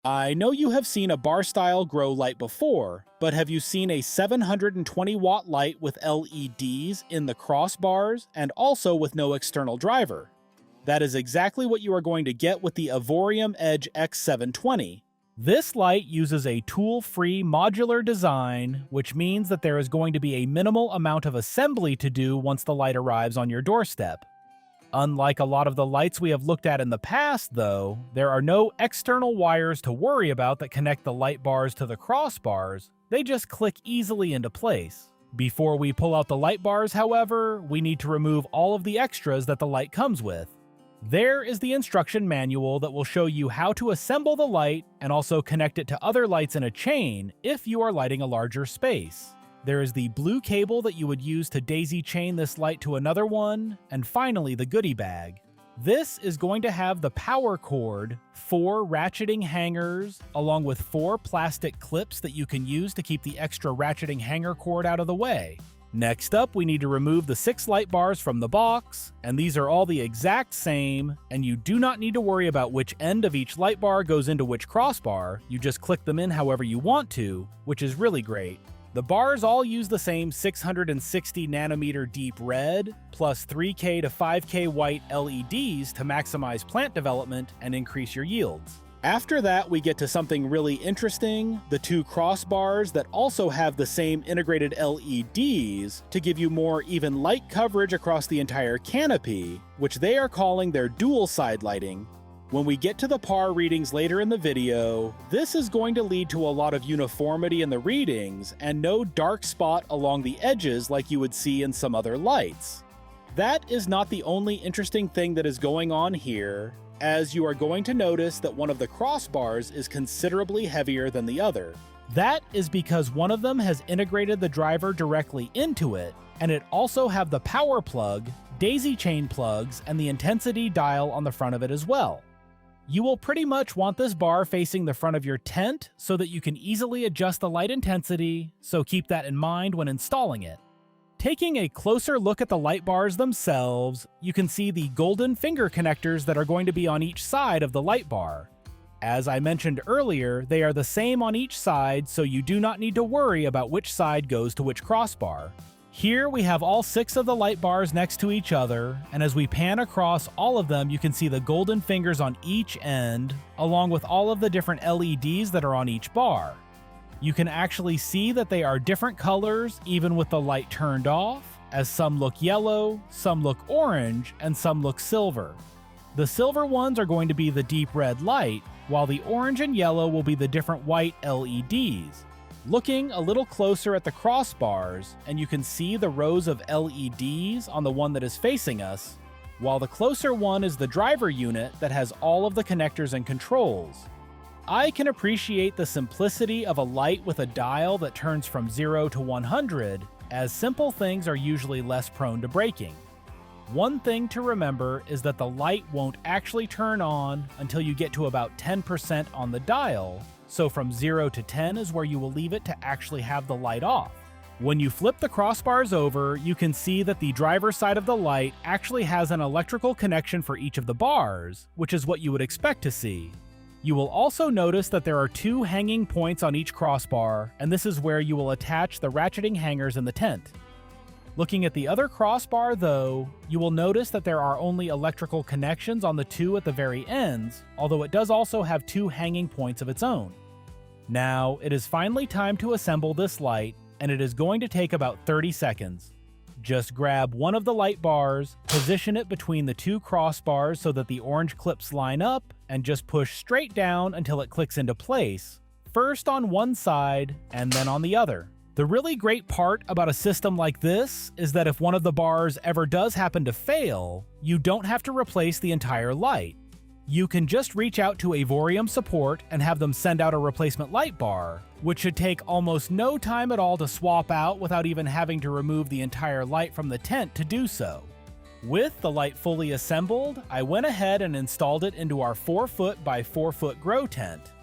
I know you have seen a bar-style grow light before, but have you seen a 720-watt light with LEDs in the crossbars and also with no external driver? That is exactly what you are going to get with the Aevorium Edge X720. This light uses a tool-free modular design, which means that there is going to be a minimal amount of assembly to do once the light arrives on your doorstep. Unlike a lot of the lights we have looked at in the past, though, there are no external wires to worry about that connect the light bars to the crossbars. They just click easily into place. Before we pull out the light bars, however, we need to remove all of the extras that the light comes with. There is the instruction manual that will show you how to assemble the light and also connect it to other lights in a chain if you are lighting a larger space. There is the blue cable that you would use to daisy chain this light to another one, and finally the goodie bag. This is going to have the power cord, 4 ratcheting hangers, along with 4 plastic clips that you can use to keep the extra ratcheting hanger cord out of the way. Next up, we need to remove the 6 light bars from the box, and these are all the exact same, and you do not need to worry about which end of each light bar goes into which crossbar. You just click them in however you want to, which is really great. The bars all use the same 660 nanometer deep red, plus 3K to 5K white LEDs to maximize plant development and increase your yields. After that, we get to something really interesting, the 2 crossbars that also have the same integrated LEDs to give you more even light coverage across the entire canopy, which they are calling their dual side lighting. When we get to the PAR readings later in the video, this is going to lead to a lot of uniformity in the readings and no dark spot along the edges like you would see in some other lights. That is not the only interesting thing that is going on here, as you are going to notice that one of the crossbars is considerably heavier than the other. That is because one of them has integrated the driver directly into it, and it also have the power plug, daisy chain plugs, and the intensity dial on the front of it as well. You will pretty much want this bar facing the front of your tent so that you can easily adjust the light intensity, so keep that in mind when installing it. Taking a closer look at the light bars themselves, you can see the golden finger connectors that are going to be on each side of the light bar. As I mentioned earlier, they are the same on each side, so you do not need to worry about which side goes to which crossbar. Here we have all 6 of the light bars next to each other, and as we pan across all of them, you can see the golden fingers on each end, along with all of the different LEDs that are on each bar. You can actually see that they are different colors even with the light turned off, as some look yellow, some look orange, and some look silver. The silver ones are going to be the deep red light, while the orange and yellow will be the different white LEDs. Looking a little closer at the crossbars, and you can see the rows of LEDs on the one that is facing us, while the closer one is the driver unit that has all of the connectors and controls. I can appreciate the simplicity of a light with a dial that turns from 0 to 100, as simple things are usually less prone to breaking. One thing to remember is that the light won't actually turn on until you get to about 10% on the dial, so from 0 to 10 is where you will leave it to actually have the light off. When you flip the crossbars over, you can see that the driver's side of the light actually has an electrical connection for each of the bars, which is what you would expect to see. You will also notice that there are 2 hanging points on each crossbar, and this is where you will attach the ratcheting hangers in the tent. Looking at the other crossbar though, you will notice that there are only electrical connections on the 2 at the very ends, although it does also have 2 hanging points of its own. Now, it is finally time to assemble this light, and it is going to take about 30 seconds. Just grab one of the light bars, position it between the 2 crossbars so that the orange clips line up, and just push straight down until it clicks into place, first on one side and then on the other. The really great part about a system like this is that if one of the bars ever does happen to fail, you don't have to replace the entire light. You can just reach out to Aevorium support and have them send out a replacement light bar, which should take almost no time at all to swap out without even having to remove the entire light from the tent to do so. With the light fully assembled, I went ahead and installed it into our 4-foot by 4-foot grow tent.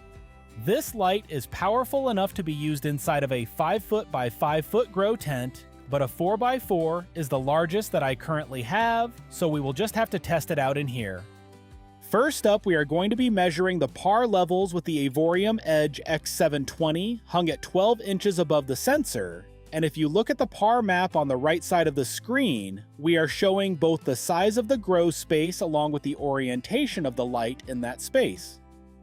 This light is powerful enough to be used inside of a 5-foot by 5-foot grow tent, but a 4x4 is the largest that I currently have, so we will just have to test it out in here. First up, we are going to be measuring the par levels with the Aevorium Edge X720 hung at 12 inches above the sensor, and if you look at the par map on the right side of the screen, we are showing both the size of the grow space along with the orientation of the light in that space.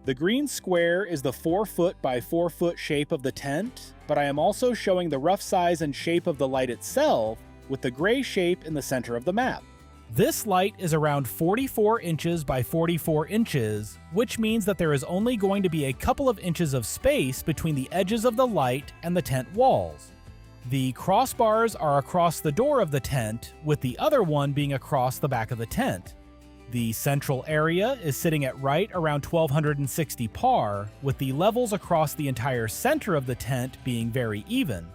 The green square is the 4-foot by 4-foot shape of the tent, but I am also showing the rough size and shape of the light itself with the gray shape in the center of the map. This light is around 44 inches by 44 inches, which means that there is only going to be a couple of inches of space between the edges of the light and the tent walls. The crossbars are across the door of the tent, with the other one being across the back of the tent. The central area is sitting at right around 1260 par, with the levels across the entire center of the tent being very even.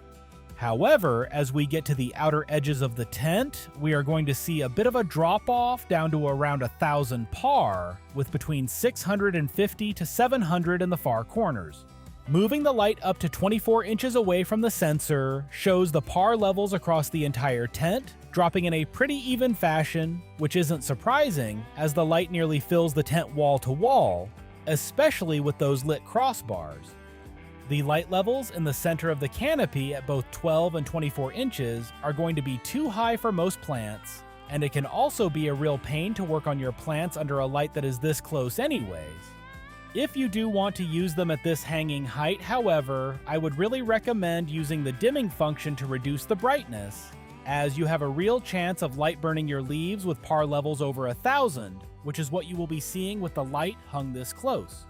However, as we get to the outer edges of the tent, we are going to see a bit of a drop-off down to around 1000 par, with between 650 to 700 in the far corners. Moving the light up to 24 inches away from the sensor shows the par levels across the entire tent, dropping in a pretty even fashion, which isn't surprising as the light nearly fills the tent wall to wall, especially with those lit crossbars. The light levels in the center of the canopy at both 12 and 24 inches are going to be too high for most plants, and it can also be a real pain to work on your plants under a light that is this close anyways. If you do want to use them at this hanging height, however, I would really recommend using the dimming function to reduce the brightness, as you have a real chance of light burning your leaves with par levels over 1000, which is what you will be seeing with the light hung this close.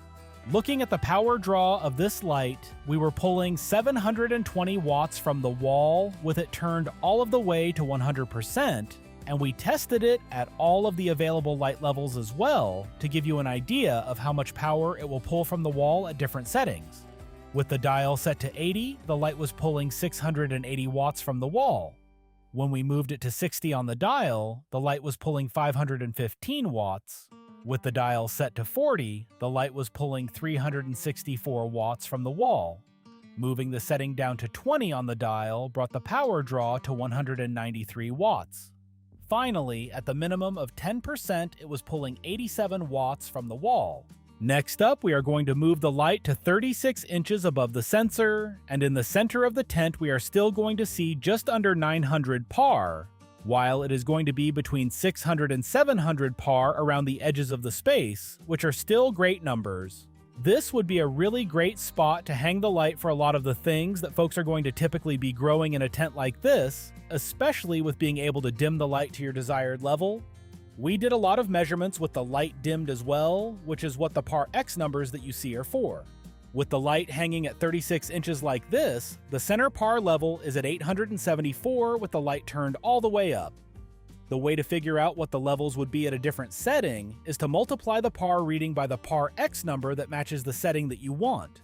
Looking at the power draw of this light, we were pulling 720 watts from the wall with it turned all of the way to 100%, and we tested it at all of the available light levels as well to give you an idea of how much power it will pull from the wall at different settings. With the dial set to 80, the light was pulling 680 watts from the wall. When we moved it to 60 on the dial, the light was pulling 515 watts. With the dial set to 40, the light was pulling 364 watts from the wall. Moving the setting down to 20 on the dial brought the power draw to 193 watts. Finally, at the minimum of 10%, it was pulling 87 watts from the wall. Next up, we are going to move the light to 36 inches above the sensor, and in the center of the tent we are still going to see just under 900 par, while it is going to be between 600 and 700 par around the edges of the space, which are still great numbers. This would be a really great spot to hang the light for a lot of the things that folks are going to typically be growing in a tent like this, especially with being able to dim the light to your desired level. We did a lot of measurements with the light dimmed as well, which is what the par X numbers that you see are for. With the light hanging at 36 inches like this, the center par level is at 874 with the light turned all the way up. The way to figure out what the levels would be at a different setting is to multiply the par reading by the par X number that matches the setting that you want.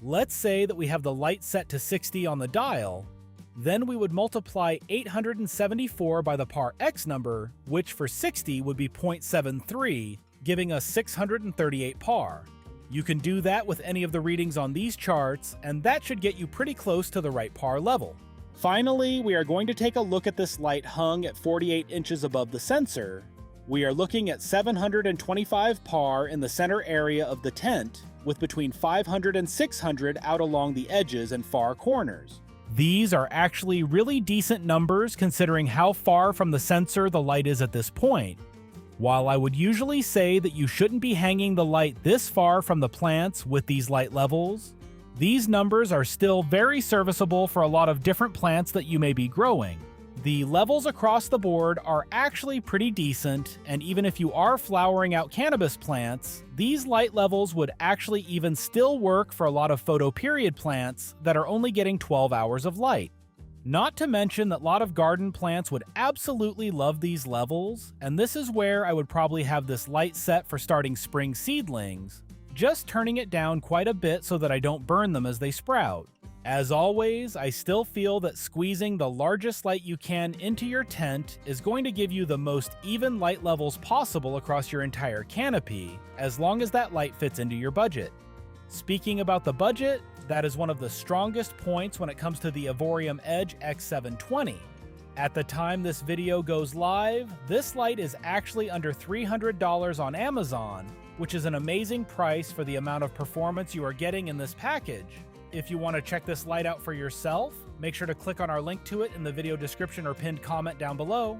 Let's say that we have the light set to 60 on the dial, then we would multiply 874 by the par X number, which for 60 would be 0.73, giving us 638 par. You can do that with any of the readings on these charts, and that should get you pretty close to the right par level. Finally, we are going to take a look at this light hung at 48 inches above the sensor. We are looking at 725 par in the center area of the tent, with between 500 and 600 out along the edges and far corners. These are actually really decent numbers considering how far from the sensor the light is at this point. While I would usually say that you shouldn't be hanging the light this far from the plants with these light levels, these numbers are still very serviceable for a lot of different plants that you may be growing. The levels across the board are actually pretty decent, and even if you are flowering out cannabis plants, these light levels would actually even still work for a lot of photoperiod plants that are only getting 12 hours of light. Not to mention that a lot of garden plants would absolutely love these levels, and this is where I would probably have this light set for starting spring seedlings, just turning it down quite a bit so that I don't burn them as they sprout. As always, I still feel that squeezing the largest light you can into your tent is going to give you the most even light levels possible across your entire canopy, as long as that light fits into your budget. Speaking about the budget, that is one of the strongest points when it comes to the Aevorium Edge X720. At the time this video goes live, this light is actually under $300 on Amazon, which is an amazing price for the amount of performance you are getting in this package. If you want to check this light out for yourself, make sure to click on our link to it in the video description or pinned comment down below.